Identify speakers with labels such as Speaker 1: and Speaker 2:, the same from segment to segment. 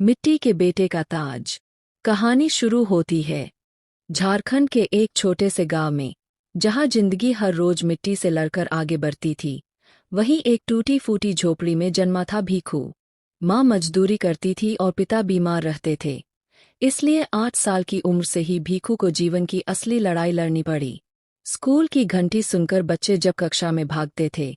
Speaker 1: मिट्टी के बेटे का ताज। कहानी शुरू होती है झारखंड के एक छोटे से गांव में, जहां जिंदगी हर रोज मिट्टी से लड़कर आगे बढ़ती थी। वहीं एक टूटी फूटी झोपड़ी में जन्मा था भीखू। माँ मजदूरी करती थी और पिता बीमार रहते थे, इसलिए 8 साल की उम्र से ही भीखू को जीवन की असली लड़ाई लड़नी पड़ी। स्कूल की घंटी सुनकर बच्चे जब कक्षा में भागते थे,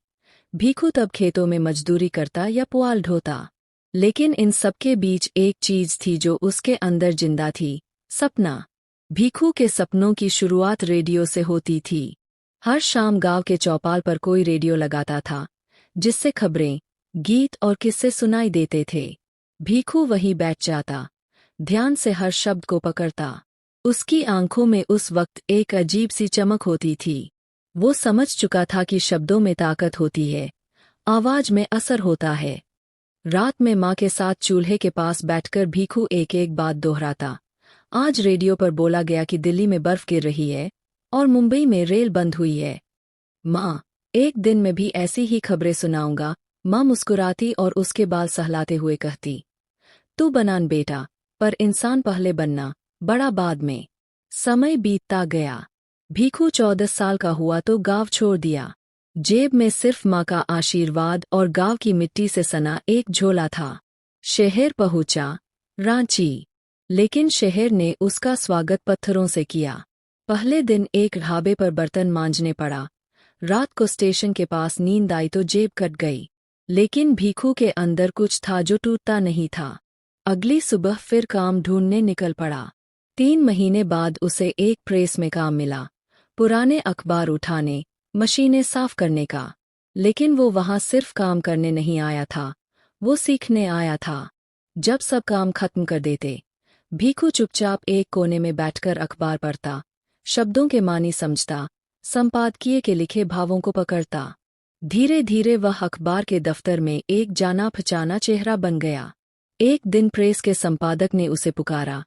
Speaker 1: भीखू तब खेतों में मजदूरी करता या पुआल ढोता। लेकिन इन सबके बीच एक चीज थी जो उसके अंदर जिंदा थी, सपना। भीखू के सपनों की शुरुआत रेडियो से होती थी। हर शाम गांव के चौपाल पर कोई रेडियो लगाता था, जिससे खबरें, गीत और किस्से सुनाई देते थे। भीखू वहीं बैठ जाता, ध्यान से हर शब्द को पकड़ता। उसकी आंखों में उस वक्त एक अजीब सी चमक होती थी। वो समझ चुका था कि शब्दों में ताकत होती है, आवाज में असर होता है। रात में माँ के साथ चूल्हे के पास बैठकर भीखू एक एक बात दोहराता। आज रेडियो पर बोला गया कि दिल्ली में बर्फ गिर रही है और मुंबई में रेल बंद हुई है। माँ, एक दिन मैं भी ऐसी ही खबरें सुनाऊंगा। माँ मुस्कुराती और उसके बाल सहलाते हुए कहती, तू बनान बेटा, पर इंसान पहले बनना, बड़ा बाद में। समय बीतता गया। भीखू 14 साल का हुआ तो गांव छोड़ दिया। जेब में सिर्फ माँ का आशीर्वाद और गांव की मिट्टी से सना एक झोला था। शहर पहुंचा, रांची। लेकिन शहर ने उसका स्वागत पत्थरों से किया। पहले दिन एक ढाबे पर बर्तन मांजने पड़ा। रात को स्टेशन के पास नींद आई तो जेब कट गई। लेकिन भीखू के अंदर कुछ था जो टूटता नहीं था। अगली सुबह फिर काम ढूंढने निकल पड़ा। 3 महीने बाद उसे एक प्रेस में काम मिला, पुराने अखबार उठाने, मशीनें साफ करने का। लेकिन वो वहां सिर्फ काम करने नहीं आया था, वो सीखने आया था। जब सब काम खत्म कर देते, भीखू चुपचाप एक कोने में बैठकर अखबार पढ़ता, शब्दों के मानी समझता, संपादकीय के लिखे भावों को पकड़ता। धीरे धीरे वह अखबार के दफ्तर में एक जाना पहचाना चेहरा बन गया। एक दिन प्रेस के संपादक ने उसे पुकारा,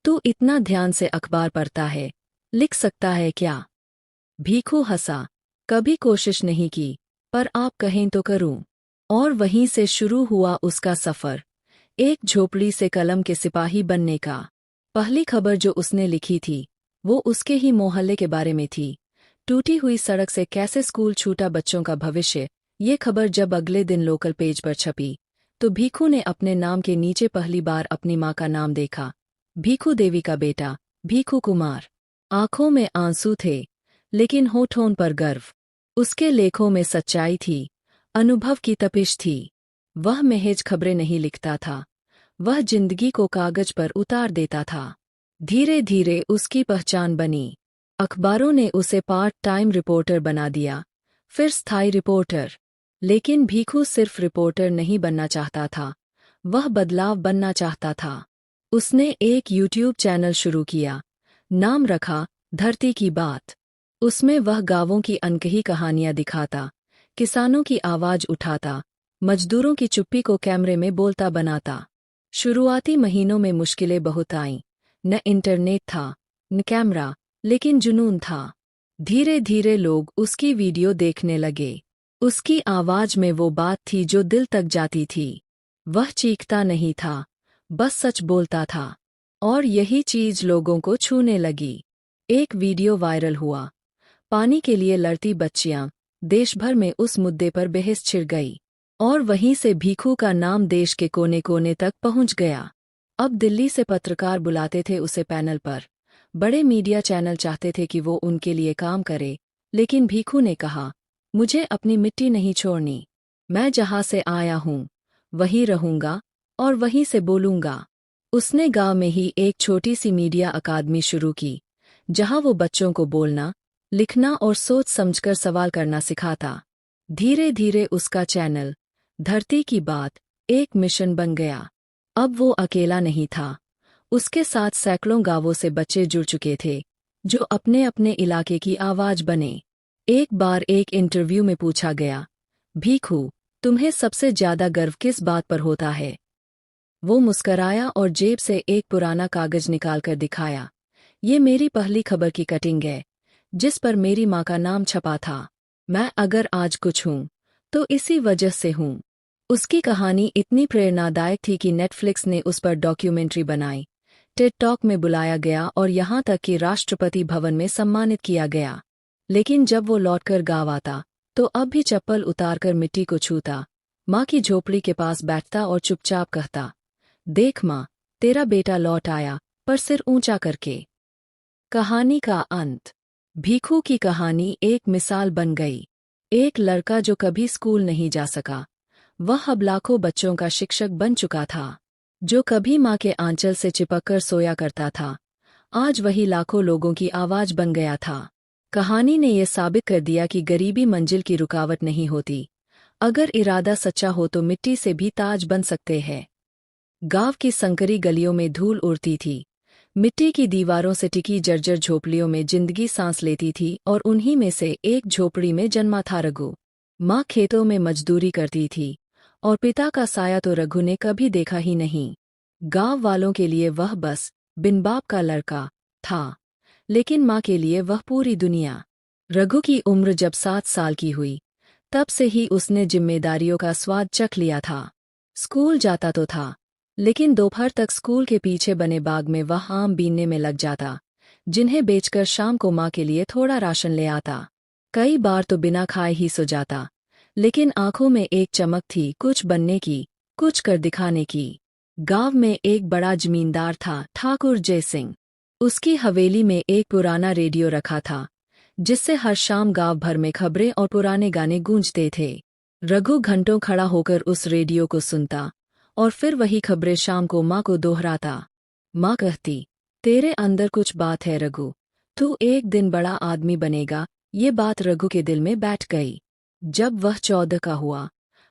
Speaker 1: तू इतना ध्यान से अखबार पढ़ता है, लिख सकता है क्या? भीखू हंसा, कभी कोशिश नहीं की, पर आप कहें तो करूं। और वहीं से शुरू हुआ उसका सफर, एक झोपड़ी से कलम के सिपाही बनने का। पहली खबर जो उसने लिखी थी, वो उसके ही मोहल्ले के बारे में थी। टूटी हुई सड़क से कैसे स्कूल छूटा बच्चों का भविष्य। ये खबर जब अगले दिन लोकल पेज पर छपी, तो भीखू ने अपने नाम के नीचे पहली बार अपनी माँ का नाम देखा, भीखू देवी का बेटा, भीखू कुमार। आंखों में आंसू थे, लेकिन होठों पर गर्व। उसके लेखों में सच्चाई थी, अनुभव की तपिश थी। वह महज खबरें नहीं लिखता था, वह जिंदगी को कागज पर उतार देता था। धीरे धीरे उसकी पहचान बनी। अखबारों ने उसे पार्ट टाइम रिपोर्टर बना दिया, फिर स्थायी रिपोर्टर। लेकिन भीखू सिर्फ रिपोर्टर नहीं बनना चाहता था, वह बदलाव बनना चाहता था। उसने एक यूट्यूब चैनल शुरू किया, नाम रखा धरती की बात। उसमें वह गांवों की अनकही कहानियां दिखाता, किसानों की आवाज उठाता, मजदूरों की चुप्पी को कैमरे में बोलता बनाता। शुरुआती महीनों में मुश्किलें बहुत आईं। न इंटरनेट था, न कैमरा, लेकिन जुनून था। धीरे धीरे लोग उसकी वीडियो देखने लगे। उसकी आवाज में वो बात थी जो दिल तक जाती थी। वह चीखता नहीं था, बस सच बोलता था। और यही चीज लोगों को छूने लगी। एक वीडियो वायरल हुआ, पानी के लिए लड़ती बच्चियां। देश भर में उस मुद्दे पर बहस छिड़ गई। और वहीं से भीखू का नाम देश के कोने कोने तक पहुंच गया। अब दिल्ली से पत्रकार बुलाते थे उसे पैनल पर। बड़े मीडिया चैनल चाहते थे कि वो उनके लिए काम करे। लेकिन भीखू ने कहा, मुझे अपनी मिट्टी नहीं छोड़नी। मैं जहां से आया हूं, वहीं रहूंगा और वहीं से बोलूंगा। उसने गांव में ही एक छोटी सी मीडिया अकादमी शुरू की, जहां वो बच्चों को बोलना, लिखना और सोच समझकर सवाल करना सिखाता। धीरे धीरे उसका चैनल धरती की बात एक मिशन बन गया। अब वो अकेला नहीं था, उसके साथ सैकड़ों गांवों से बच्चे जुड़ चुके थे, जो अपने अपने इलाके की आवाज बने। एक बार एक इंटरव्यू में पूछा गया, भीखू, तुम्हें सबसे ज्यादा गर्व किस बात पर होता है? वो मुस्कराया और जेब से एक पुराना कागज निकालकर दिखाया, ये मेरी पहली खबर की कटिंग है, जिस पर मेरी माँ का नाम छपा था। मैं अगर आज कुछ हूँ, तो इसी वजह से हूँ। उसकी कहानी इतनी प्रेरणादायक थी कि नेटफ्लिक्स ने उस पर डॉक्यूमेंट्री बनाई, टेड टॉक में बुलाया गया और यहाँ तक कि राष्ट्रपति भवन में सम्मानित किया गया। लेकिन जब वो लौटकर गाँव आता, तो अब भी चप्पल उतारकर मिट्टी को छूता, माँ की झोपड़ी के पास बैठता और चुपचाप कहता, देख माँ, तेरा बेटा लौट आया, पर सिर ऊंचा करके। कहानी का अंत। भीखू की कहानी एक मिसाल बन गई। एक लड़का जो कभी स्कूल नहीं जा सका, वह अब लाखों बच्चों का शिक्षक बन चुका था। जो कभी माँ के आंचल से चिपककर सोया करता था, आज वही लाखों लोगों की आवाज बन गया था। कहानी ने यह साबित कर दिया कि गरीबी मंजिल की रुकावट नहीं होती। अगर इरादा सच्चा हो तो मिट्टी से भी ताज बन सकते हैं। गांव की संकरी गलियों में धूल उड़ती थी। मिट्टी की दीवारों से टिकी जर्जर झोपड़ियों में जिंदगी सांस लेती थी और उन्हीं में से एक झोपड़ी में जन्मा था रघु। माँ खेतों में मजदूरी करती थी और पिता का साया तो रघु ने कभी देखा ही नहीं। गांव वालों के लिए वह बस बिन बाप का लड़का था, लेकिन माँ के लिए वह पूरी दुनिया। रघु की उम्र जब 7 साल की हुई, तब से ही उसने जिम्मेदारियों का स्वाद चख लिया था। स्कूल जाता तो था, लेकिन दोपहर तक स्कूल के पीछे बने बाग में वह आम बीनने में लग जाता, जिन्हें बेचकर शाम को माँ के लिए थोड़ा राशन ले आता। कई बार तो बिना खाए ही सो जाता, लेकिन आंखों में एक चमक थी, कुछ बनने की, कुछ कर दिखाने की। गांव में एक बड़ा जमींदार था, ठाकुर जय सिंह। उसकी हवेली में एक पुराना रेडियो रखा था, जिससे हर शाम गांव भर में खबरें और पुराने गाने गूंजते थे। रघु घंटों खड़ा होकर उस रेडियो को सुनता और फिर वही खबरें शाम को माँ को दोहराता। माँ कहती, तेरे अंदर कुछ बात है रघु, तू एक दिन बड़ा आदमी बनेगा। ये बात रघु के दिल में बैठ गई। जब वह 14 का हुआ,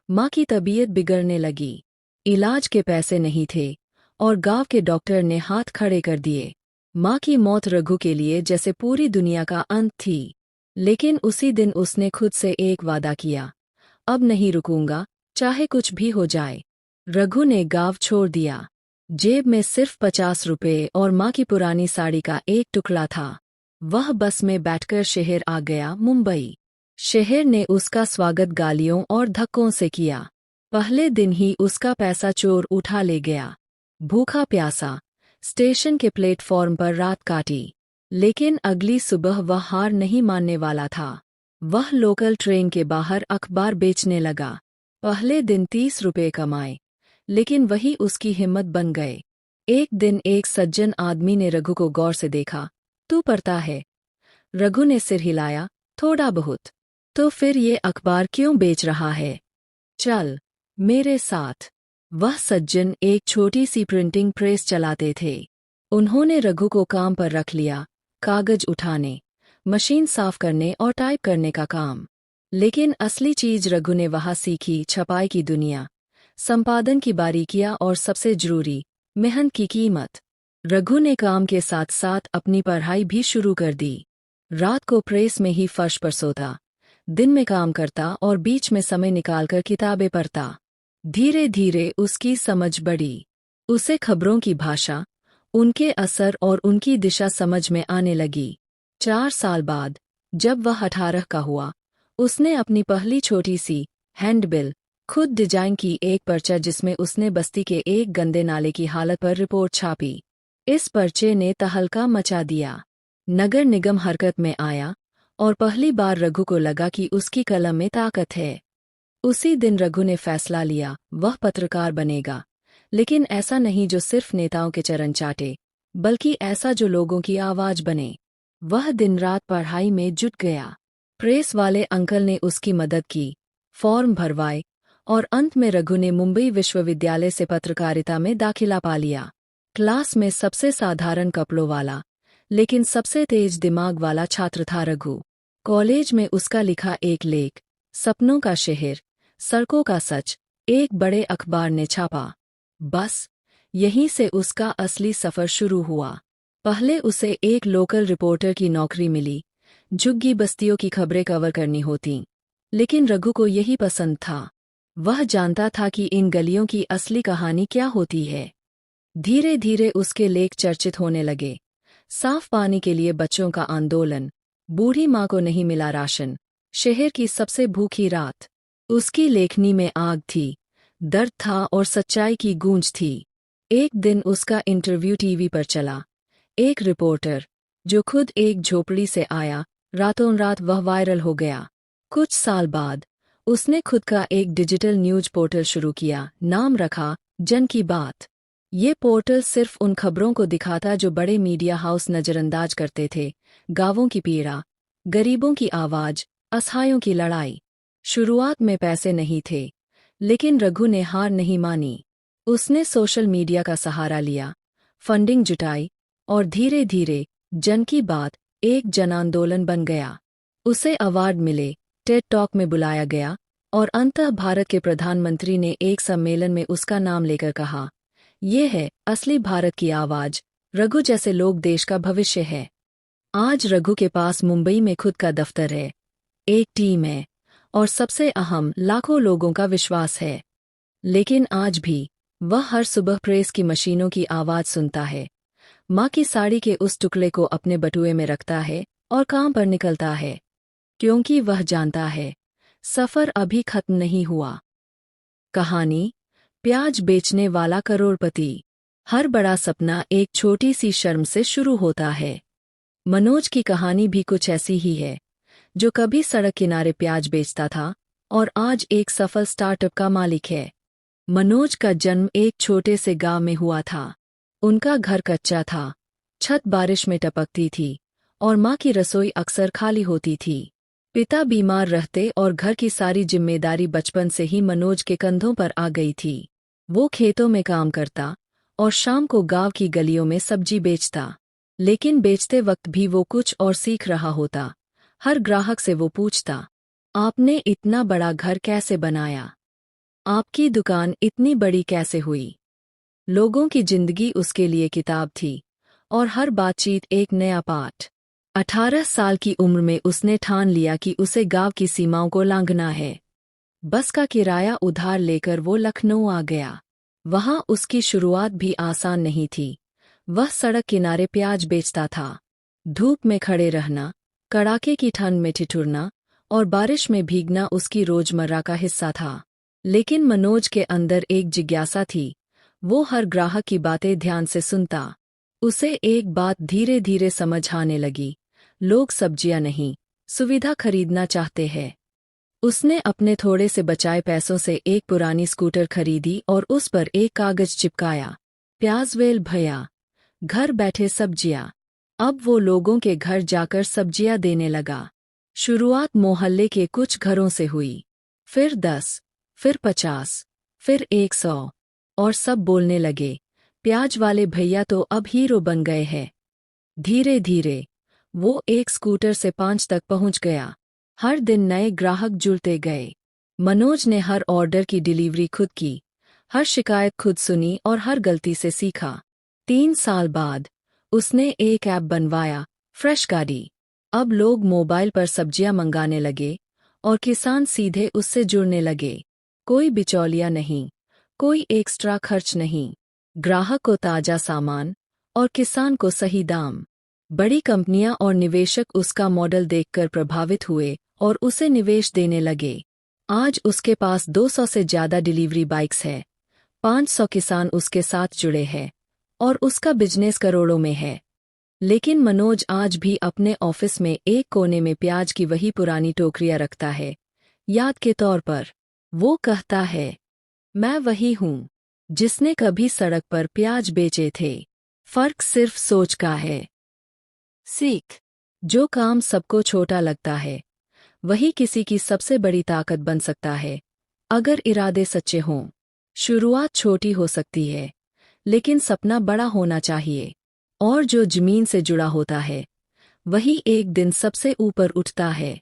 Speaker 1: माँ की तबीयत बिगड़ने लगी। इलाज के पैसे नहीं थे और गांव के डॉक्टर ने हाथ खड़े कर दिए। माँ की मौत रघु के लिए जैसे पूरी दुनिया का अंत थी। लेकिन उसी दिन उसने खुद से एक वादा किया, अब नहीं रुकूंगा, चाहे कुछ भी हो जाए। रघु ने गांव छोड़ दिया। जेब में सिर्फ 50 रुपए और माँ की पुरानी साड़ी का एक टुकड़ा था। वह बस में बैठकर शहर आ गया, मुंबई। शहर ने उसका स्वागत गालियों और धक्कों से किया। पहले दिन ही उसका पैसा चोर उठा ले गया। भूखा प्यासा स्टेशन के प्लेटफॉर्म पर रात काटी, लेकिन अगली सुबह वह हार नहीं मानने वाला था। वह लोकल ट्रेन के बाहर अखबार बेचने लगा। पहले दिन 30 रुपए कमाए, लेकिन वही उसकी हिम्मत बन गए। एक दिन एक सज्जन आदमी ने रघु को गौर से देखा। तू पढ़ता है? रघु ने सिर हिलाया, थोड़ा बहुत। तो फिर ये अखबार क्यों बेच रहा है? चल मेरे साथ। वह सज्जन एक छोटी सी प्रिंटिंग प्रेस चलाते थे। उन्होंने रघु को काम पर रख लिया, कागज उठाने, मशीन साफ करने और टाइप करने का काम। लेकिन असली चीज रघु ने वहाँ सीखी, छपाई की दुनिया, संपादन की बारीकियां और सबसे जरूरी, मेहनत की कीमत। रघु ने काम के साथ साथ अपनी पढ़ाई भी शुरू कर दी। रात को प्रेस में ही फर्श पर सोता, दिन में काम करता और बीच में समय निकालकर किताबें पढ़ता। धीरे धीरे उसकी समझ बढ़ी। उसे खबरों की भाषा, उनके असर और उनकी दिशा समझ में आने लगी। 4 साल बाद, जब वह 18 का हुआ, उसने अपनी पहली छोटी सी हैंडबिल खुद डिजाइन की, एक पर्चा जिसमें उसने बस्ती के एक गंदे नाले की हालत पर रिपोर्ट छापी। इस पर्चे ने तहलका मचा दिया। नगर निगम हरकत में आया और पहली बार रघु को लगा कि उसकी कलम में ताकत है। उसी दिन रघु ने फैसला लिया, वह पत्रकार बनेगा, लेकिन ऐसा नहीं जो सिर्फ नेताओं के चरण चाटे, बल्कि ऐसा जो लोगों की आवाज बने। वह दिन रात पढ़ाई में जुट गया। प्रेस वाले अंकल ने उसकी मदद की, फॉर्म भरवाए और अंत में रघु ने मुंबई विश्वविद्यालय से पत्रकारिता में दाखिला पा लिया। क्लास में सबसे साधारण कपड़ों वाला, लेकिन सबसे तेज दिमाग वाला छात्र था रघु। कॉलेज में उसका लिखा एक लेख, सपनों का शहर, सड़कों का सच, एक बड़े अखबार ने छापा। बस यहीं से उसका असली सफर शुरू हुआ। पहले उसे एक लोकल रिपोर्टर की नौकरी मिली, झुग्गी बस्तियों की खबरें कवर करनी होती, लेकिन रघु को यही पसंद था। वह जानता था कि इन गलियों की असली कहानी क्या होती है। धीरे धीरे उसके लेख चर्चित होने लगे। साफ पानी के लिए बच्चों का आंदोलन, बूढ़ी माँ को नहीं मिला राशन, शहर की सबसे भूखी रात। उसकी लेखनी में आग थी, दर्द था और सच्चाई की गूंज थी। एक दिन उसका इंटरव्यू टीवी पर चला। एक रिपोर्टर, जो खुद एक झोपड़ी से आया, रातों रात वह वायरल हो गया। कुछ साल बाद उसने खुद का एक डिजिटल न्यूज पोर्टल शुरू किया, नाम रखा जन की बात। ये पोर्टल सिर्फ उन खबरों को दिखाता जो बड़े मीडिया हाउस नज़रअंदाज करते थे। गांवों की पीड़ा, गरीबों की आवाज़, असहायों की लड़ाई। शुरुआत में पैसे नहीं थे, लेकिन रघु ने हार नहीं मानी। उसने सोशल मीडिया का सहारा लिया, फंडिंग जुटाई और धीरे धीरे जन की बात एक जन आंदोलन बन गया। उसे अवार्ड मिले, टेड टॉक में बुलाया गया और अंततः भारत के प्रधानमंत्री ने एक सम्मेलन में उसका नाम लेकर कहा, ये है असली भारत की आवाज। रघु जैसे लोग देश का भविष्य है। आज रघु के पास मुंबई में खुद का दफ्तर है, एक टीम है और सबसे अहम, लाखों लोगों का विश्वास है। लेकिन आज भी वह हर सुबह प्रेस की मशीनों की आवाज सुनता है, माँ की साड़ी के उस टुकड़े को अपने बटुए में रखता है और काम पर निकलता है, क्योंकि वह जानता है सफर अभी खत्म नहीं हुआ। कहानी, प्याज बेचने वाला करोड़पति। हर बड़ा सपना एक छोटी सी शर्म से शुरू होता है। मनोज की कहानी भी कुछ ऐसी ही है, जो कभी सड़क किनारे प्याज बेचता था और आज एक सफल स्टार्टअप का मालिक है। मनोज का जन्म एक छोटे से गांव में हुआ था। उनका घर कच्चा था, छत बारिश में टपकती थी और माँ की रसोई अक्सर खाली होती थी। पिता बीमार रहते और घर की सारी जिम्मेदारी बचपन से ही मनोज के कंधों पर आ गई थी। वो खेतों में काम करता और शाम को गांव की गलियों में सब्जी बेचता। लेकिन बेचते वक्त भी वो कुछ और सीख रहा होता। हर ग्राहक से वो पूछता, आपने इतना बड़ा घर कैसे बनाया? आपकी दुकान इतनी बड़ी कैसे हुई? लोगों की जिंदगी उसके लिए किताब थी और हर बातचीत एक नया पाठ। 18 साल की उम्र में उसने ठान लिया कि उसे गांव की सीमाओं को लांघना है। बस का किराया उधार लेकर वो लखनऊ आ गया। वहां उसकी शुरुआत भी आसान नहीं थी। वह सड़क किनारे प्याज बेचता था। धूप में खड़े रहना, कड़ाके की ठंड में ठिठुरना और बारिश में भीगना उसकी रोजमर्रा का हिस्सा था। लेकिन मनोज के अंदर एक जिज्ञासा थी। वो हर ग्राहक की बातें ध्यान से सुनता। उसे एक बात धीरे धीरे समझ आने लगी, लोग सब्जियां नहीं, सुविधा खरीदना चाहते हैं। उसने अपने थोड़े से बचाए पैसों से एक पुरानी स्कूटर खरीदी और उस पर एक कागज चिपकाया, प्याजवेल भैया, घर बैठे सब्जियां। अब वो लोगों के घर जाकर सब्जियां देने लगा। शुरुआत मोहल्ले के कुछ घरों से हुई, फिर 10, फिर 50, फिर 100 और सब बोलने लगे, प्याज वाले भैया तो अब हीरो बन गए हैं। धीरे धीरे वो एक स्कूटर से 5 तक पहुंच गया। हर दिन नए ग्राहक जुड़ते गए। मनोज ने हर ऑर्डर की डिलीवरी खुद की, हर शिकायत खुद सुनी और हर गलती से सीखा। 3 साल बाद उसने एक ऐप बनवाया, फ्रेश गाड़ी। अब लोग मोबाइल पर सब्जियां मंगाने लगे और किसान सीधे उससे जुड़ने लगे। कोई बिचौलिया नहीं, कोई एक्स्ट्रा खर्च नहीं। ग्राहक को ताजा सामान और किसान को सही दाम। बड़ी कंपनियां और निवेशक उसका मॉडल देखकर प्रभावित हुए और उसे निवेश देने लगे। आज उसके पास 200 से ज्यादा डिलीवरी बाइक्स है, 500 किसान उसके साथ जुड़े हैं और उसका बिजनेस करोड़ों में है। लेकिन मनोज आज भी अपने ऑफिस में एक कोने में प्याज की वही पुरानी टोकरियां रखता है, याद के तौर पर। वो कहता है, मैं वही हूँ जिसने कभी सड़क पर प्याज बेचे थे। फर्क सिर्फ सोच का है। सीख, जो काम सबको छोटा लगता है वही किसी की सबसे बड़ी ताकत बन सकता है, अगर इरादे सच्चे हों। शुरुआत छोटी हो सकती है, लेकिन सपना बड़ा होना चाहिए। और जो जमीन से जुड़ा होता है वही एक दिन सबसे ऊपर उठता है।